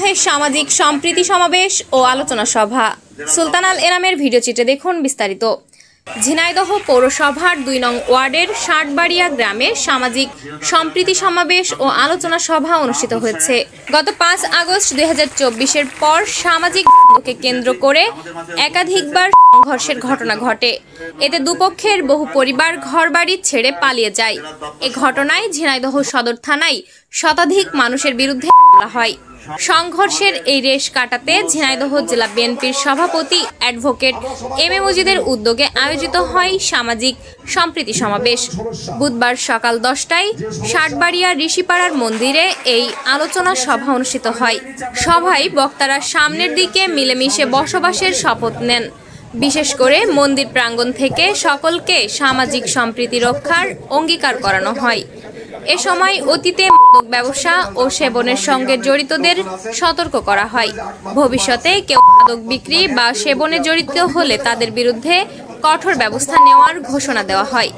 ঝিনাইদহে সামাজিক সম্প্রীতি সমাবেশ ও আলোচনা সভা। সুলতান আল এনামের ভিডিও চিত্রে দেখুন বিস্তারিত। ঝিনাইদহ পৌরসভার ২ নং ওয়ার্ডের ষাটবাড়িয়া গ্রামে সামাজিক সম্প্রীতি সমাবেশ ও আলোচনা সভা অনুষ্ঠিত হয়েছে। গত ৫ আগস্ট ২০২৪-এর পর সামাজিক বন্ধকে কেন্দ্র করে একাধিকবার সংঘর্ষের ঘটনা ঘটে। এতে দুপক্ষের বহু পরিবার ঘরবাড়ি ছেড়ে পালিয়ে যায়। এ ঘটনায় ঝিনাইদহ সদর থানায় শতাধিক মানুষের বিরুদ্ধে মামলা হয়। সংঘর্ষের এই রেশ কাটাতে ঝিনাইদহ জেলা বিএনপির সভাপতি অ্যাডভোকেট এম এ মজিদের উদ্যোগে আয়োজিত হয় সামাজিক সম্প্রীতি সমাবেশ। বুধবার সকাল ১০টায় ষাটবাড়িয়া ঋষিপাড়ার মন্দিরে এই আলোচনা সভা অনুষ্ঠিত হয়। সভায় বক্তারা সামনের দিকে মিলেমিশে বসবাসের শপথ নেন। বিশেষ করে মন্দির প্রাঙ্গণ থেকে সকলকে সামাজিক সম্প্রীতি রক্ষার অঙ্গীকার করানো হয়। এ সময় অতীতে মাদক ব্যবসা ও সেবনের সঙ্গে জড়িতদের সতর্ক করা হয়। ভবিষ্যতে কেউ মাদক বিক্রি বা সেবনে জড়িত হলে তাদের বিরুদ্ধে কঠোর ব্যবস্থা নেওয়ার ঘোষণা দেওয়া হয়।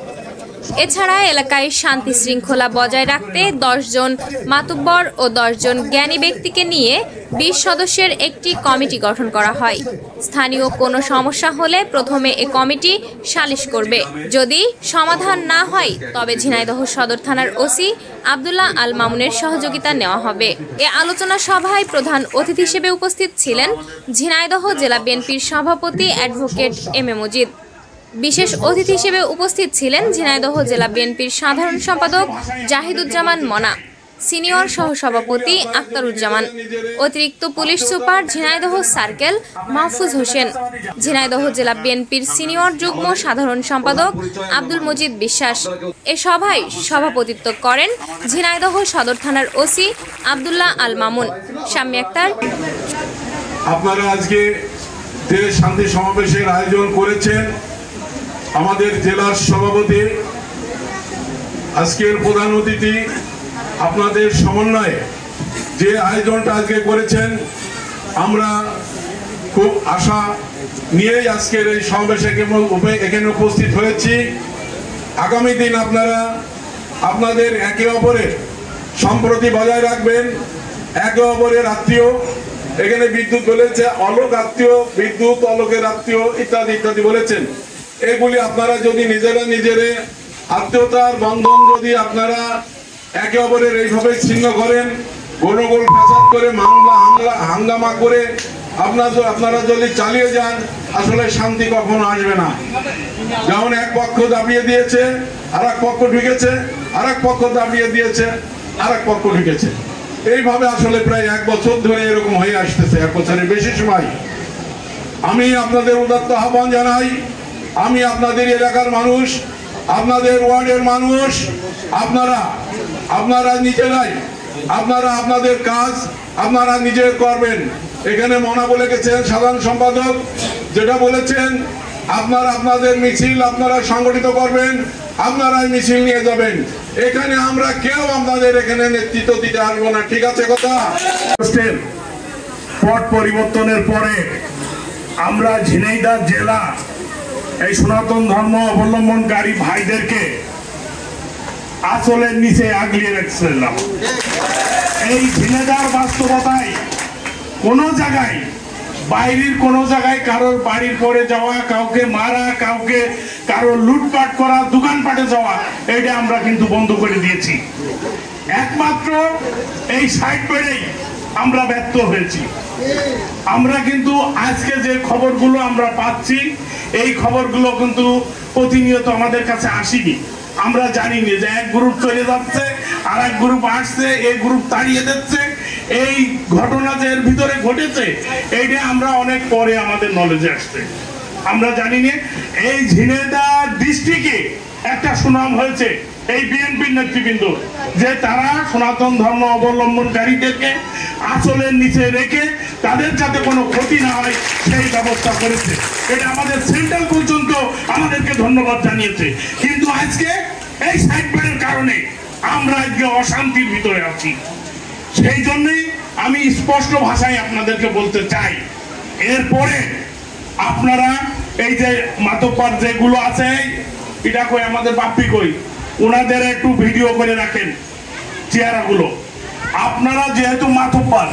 এছাড়া এলাকায় শান্তি শৃঙ্খলা বজায় রাখতে ১০ জন মাতুব্বর ও ১০ জন জ্ঞানী ব্যক্তিকে নিয়ে ২০ সদস্যের একটি কমিটি গঠন করা হয়। স্থানীয় কোনো সমস্যা হলে প্রথমে এ কমিটি সালিশ করবে। যদি সমাধান না হয় তবে ঝিনাইদহ সদর থানার ওসি আব্দুল্লাহ আল মামুনের সহযোগিতা নেওয়া হবে। এ আলোচনা সভায় প্রধান অতিথি হিসেবে উপস্থিত ছিলেন ঝিনাইদহ জেলা বিএনপির সভাপতি অ্যাডভোকেট এম এ মজিদ। বিশেষ অতিথি হিসেবে উপস্থিত ছিলেন ঝিনাইদহ জেলা বিএনপির সাধারণ সম্পাদক জাহিদুজ্জামান মনা, সিনিয়র সহসভাপতি আক্তারুজ্জামান, অতিরিক্ত police super Jhenaidah circle Mahfuz Hossain, Jhenaidah জেলা বিএনপির সিনিয়র যুগ্ম সাধারণ সম্পাদক আব্দুল মজিদ বিশ্বাস। এ সভায় সভাপতিত্ব করেন ঝিনাইদহ সদর থানার ওসি আব্দুল্লাহ আল মামুন, শাম্মী আক্তার। আপনারা আজকে যে শান্তি সমাবেশের আয়োজন করেছেন, আমাদের জেলার সভাপতি, আজকের প্রধান অতিথি, আপনাদের সমন্বয়ে যে আয়োজনটা আজকে করেছেন, আমরা খুব আশা নিয়েই আজকের এই সমাবেশে এখানে উপস্থিত হয়েছি। আগামী দিন আপনারা আপনাদের একে অপরের সম্প্রতি বজায় রাখবেন, একে অপরের আত্মীয়, এখানে বিদ্যুৎ বলেছে অলোক আত্মীয়, বিদ্যুৎ অলোকের আত্মীয় ইত্যাদি ইত্যাদি বলেছেন। এগুলি আপনারা যদি নিজেরা আত্মীয়তার বন্ধন যদি আপনারা একে অপরের এইভাবে ছিন্ন করেন, গন্ডগোল ফাসাদ করে হাঙ্গামা করে আপনারা যদি চালিয়ে যান, আসলে শান্তি কখনো আসবে না। যেমন এক পক্ষ দাবিয়ে দিয়েছে, আর এক পক্ষ ঢুকেছে, আর এক পক্ষ দাবিয়ে দিয়েছে, আর এক পক্ষ ঢুকেছে। এইভাবে আসলে প্রায় ১ বছর ধরে এরকম হয়ে আসতেছে, ১ বছরের বেশি সময়। আমি আপনাদের উদাত্ত আহ্বান জানাই, আমি আপনাদের এলাকার মানুষ, আপনাদের ওয়ার্ডের মানুষ, আপনারা নিজেরাই আপনাদের কাজ আপনারা নিজে করবেন। এখানে মনা বলে গেছেন সাধারণ সম্পাদক, যেটা বলেছেন আপনাদের মিছিল আপনারা সংগঠিত করবেন, আপনারাই মিছিল নিয়ে যাবেন। এখানে আমরা কেউ আপনাদের এখানে নেতৃত্ব দিতে আসবো না, ঠিক আছে কথা? পট পরিবর্তনের পরে আমরা ঝিনাইদহ জেলা এই সনাতন ধর্ম অবলম্বনকারী ভাইদেরকে আসলের নিচে আগলিয়ে রাখছিলাম। এই ঝিনাইদহ বাস্তবতায় কোন জায়গায় বাইরের কোন জায়গায় কারোর বাড়ির পরে যাওয়া, কাউকে মারা, কাউকে কারোর লুটপাট করা, দোকানপাটে যাওয়া, এটা আমরা কিন্তু বন্ধ করে দিয়েছি। একমাত্র এই সাইড বেড়েই আমরা ব্যর্থ হয়েছি। আমরা কিন্তু আজকে যে খবরগুলো আমরা পাচ্ছি, এই খবরগুলো কিন্তু প্রতিনিয়ত আমাদের কাছে আসেনি। আমরা জানি না যে এক গ্রুপ চলে যাচ্ছে, আর এক গ্রুপ আসছে, এই গ্রুপ তাড়িয়ে দিচ্ছে। এই ঘটনা যে এর ভিতরে ঘটেছে, এইটা আমরা অনেক পরে আমাদের নলেজে আসছে। আমরা জানি না এই ঝিনাইদহ ডিস্ট্রিক্টে একটা সুনাম হয়েছে এই বিএনপির নেতৃবৃন্দ, যে তারা সনাতন ধর্ম অবলম্বনকারীদেরকে আঁচলের নিচে রেখে তাদের যাতে কোনো ক্ষতি না হয় সেই ব্যবস্থা করেছে। এটা আমাদের সেন্ট্রাল পর্যন্ত আমাদেরকে ধন্যবাদ জানিয়েছে। কিন্তু আজকে এই সাইডবারের কারণে আমরা আজকে অশান্তির ভিতরে আছি। সেই জন্যই আমি স্পষ্ট ভাষায় আপনাদেরকে বলতে চাই, এরপরে আপনারা এই যে মাতব্বর যেগুলো আছে, এটা কই আমাদের বাপ্পি কই, ওনাদের একটু ভিডিও করে রাখেন চেহারাগুলো। আপনারা যেহেতু মাতব্বর,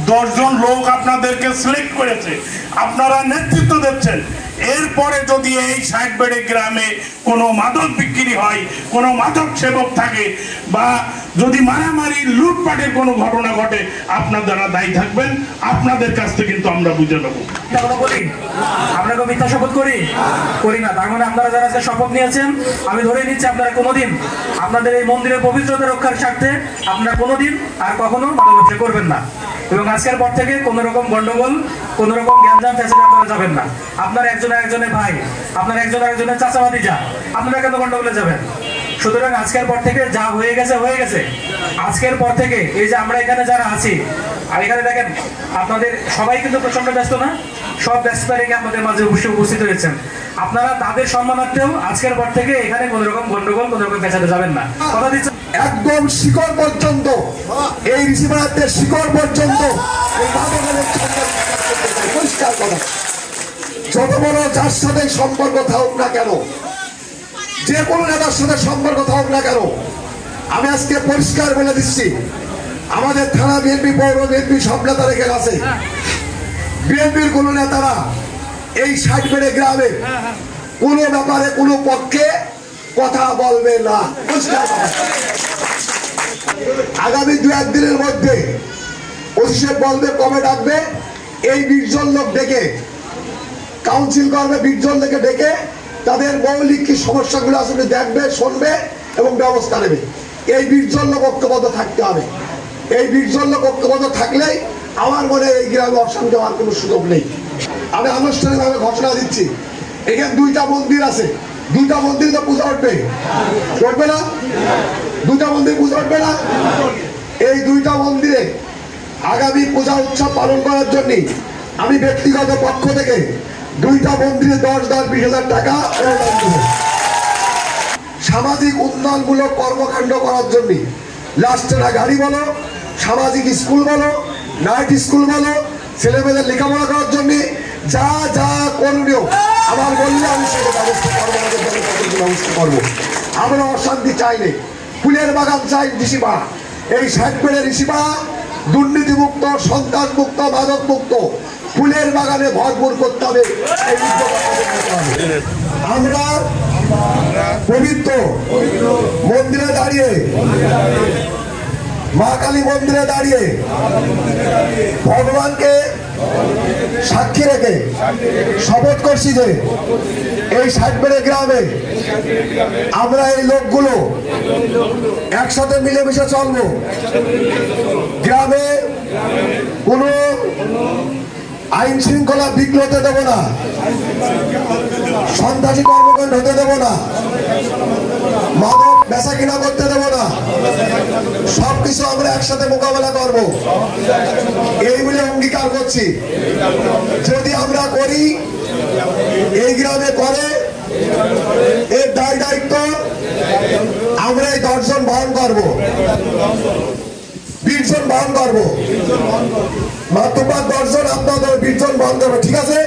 10 জন লোক আপনাদেরকে সিলেক্ট করেছে, আপনারা নেতৃত্ব দিচ্ছেন। এরপরে যদি এই 60 বেড়ে গ্রামে কোনো মাদক বিক্রি হয়, কোনো মাদক সেবক থাকে, বা যদি মারামারি লুটপাটের কোনো ঘটনা ঘটে, আপনারা দায়ী থাকবেন। আপনাদের কাছ থেকে কিন্তু আমরা বুঝে নেব। আমরা তো মিথ্যা শপথ করি না। তার মানে আপনারা যারা শপথ নিয়েছেন, আমি ধরে নিচ্ছি আপনারা কোনোদিন আপনাদের এই মন্দিরের পবিত্রতা রক্ষার স্বার্থে আপনারা কোনোদিন আর কখনো মাদক ব্যবসা করবেন না। এবং আজকের পর থেকে কোনো রকম গন্ডগোল, কোনো রকম জ্ঞানজাম ফ্যাসিলিটি আপনারা যাবেন না। আপনারা একজনের ভাই, আপনারা একজনের চাচাবাদি যা, আপনারা কেন গন্ডগোলে যাবেন? সুতরাং আজকের পর থেকে যা হয়ে গেছে। আজকের পর থেকে এই যে আমরা এখানে যারা আছি, আর এখানে দেখেন আপনাদের সবাই কিন্তু প্রচন্ড ব্যস্ত না, সব ব্যস্ততা রেখে আপনাদের মাঝে উপস্থিত হয়েছেন। আপনারা তাদের সম্মানার্থেও আজকের পর থেকে এখানে কোনো রকম গন্ডগোল, কোনো রকম পেছাতে যাবেন না। কথা দিচ্ছেন একদম শিকড় পর্যন্ত, এই ঋষিমারাতের শিকড় পর্যন্ত পরিষ্কার কথা। যত বড় যার সাথে সম্পর্ক থাকুক না কেন, যে কোনো নেতার সাথে সম্পর্ক থাকুক না কেন, আমি আজকে পরিষ্কার বলে দিচ্ছি, আমাদের থানা বিএনপি, পৌর বিএনপি সব নেতা রেখে আছে। বিএনপির কোন নেতারা এই 60 বেড়ে গ্রামে কোনো ব্যাপারে কোনো পক্ষে কথা বলবে না। আগামী 2-1 দিনের মধ্যে ওসি সাহেব বলবে কবে ডাকবে, এই 20 জন লোক ডেকে কাউন্সিল করবে, 20 জন লোকে ডেকে তাদের মৌলিক কি সমস্যাগুলো আসলে দেখবে, শুনবে এবং ব্যবস্থা নেবে। এই 20 জন লোক ঐক্যবদ্ধ থাকতে হবে। এই 20 জন লোক ঐক্যবদ্ধ থাকলেই আমার মনে এই গ্রামে অশান্তি হওয়ার কোনো সুযোগ নেই। আমি আনুষ্ঠানিকভাবে ঘোষণা দিচ্ছি, এখানে 2টা মন্দির আছে, 2টা মন্দিরে তো পূজা উঠবে না? 2টা মন্দির পূজা উঠবে না? এই 2টা মন্দিরে আগামী পূজা উৎসব পালন করার জন্য আমি ব্যক্তিগত পক্ষ থেকে 2টা মন্দিরে 10,000-20,000 টাকা অনুদান দেব। সামাজিক উন্নয়নমূলক কর্মকাণ্ড করার জন্য লাস্টেরা গাড়ি বলো, সামাজিক স্কুল বলো, নাইট স্কুল বলো, ছেলেমেয়েদের লেখাপড়া করার জন্য যা যা করণীয় আমার বললে আমি সেটা ব্যবস্থা করবো। আমরা অশান্তি চাইলে ফুলের বাগান চাই ঋষিপাড়া, এই 60 বেড়ে ঋষিপাড়া দুর্নীতিমুক্ত, সন্ত্রাসমুক্ত, মাদক মুক্ত, ফুলের বাগানে ভরপুর করতে হবে। আমরা পবিত্র মন্দিরে দাঁড়িয়ে, মা কালী মন্দিরে দাঁড়িয়ে ভগবানকে সাক্ষী রেখে শপথ করছি যে এই 60 বেড়ে গ্রামে আমরা এই লোকগুলো একসাথে মিলেমিশে চলবো। গ্রামে কোনো আইন শৃঙ্খলা বিঘ্ন হতে দেব না, সন্ত্রাসী কর্মকাণ্ড হতে দেব না, মাদক বেচা কিনা করতে দেব না, সবকিছু আমরা একসাথে মোকাবেলা করব, এই বলে অঙ্গীকার করছি। যদি আমরা করি, এই গ্রামে করে, এর দায় দায়িত্ব আমরা এই 10 জন বহন করবো, 20 জন বহন করবো, মাত্র 10 জন আপনাদের 20 জন বহন করবো। ঠিক আছে?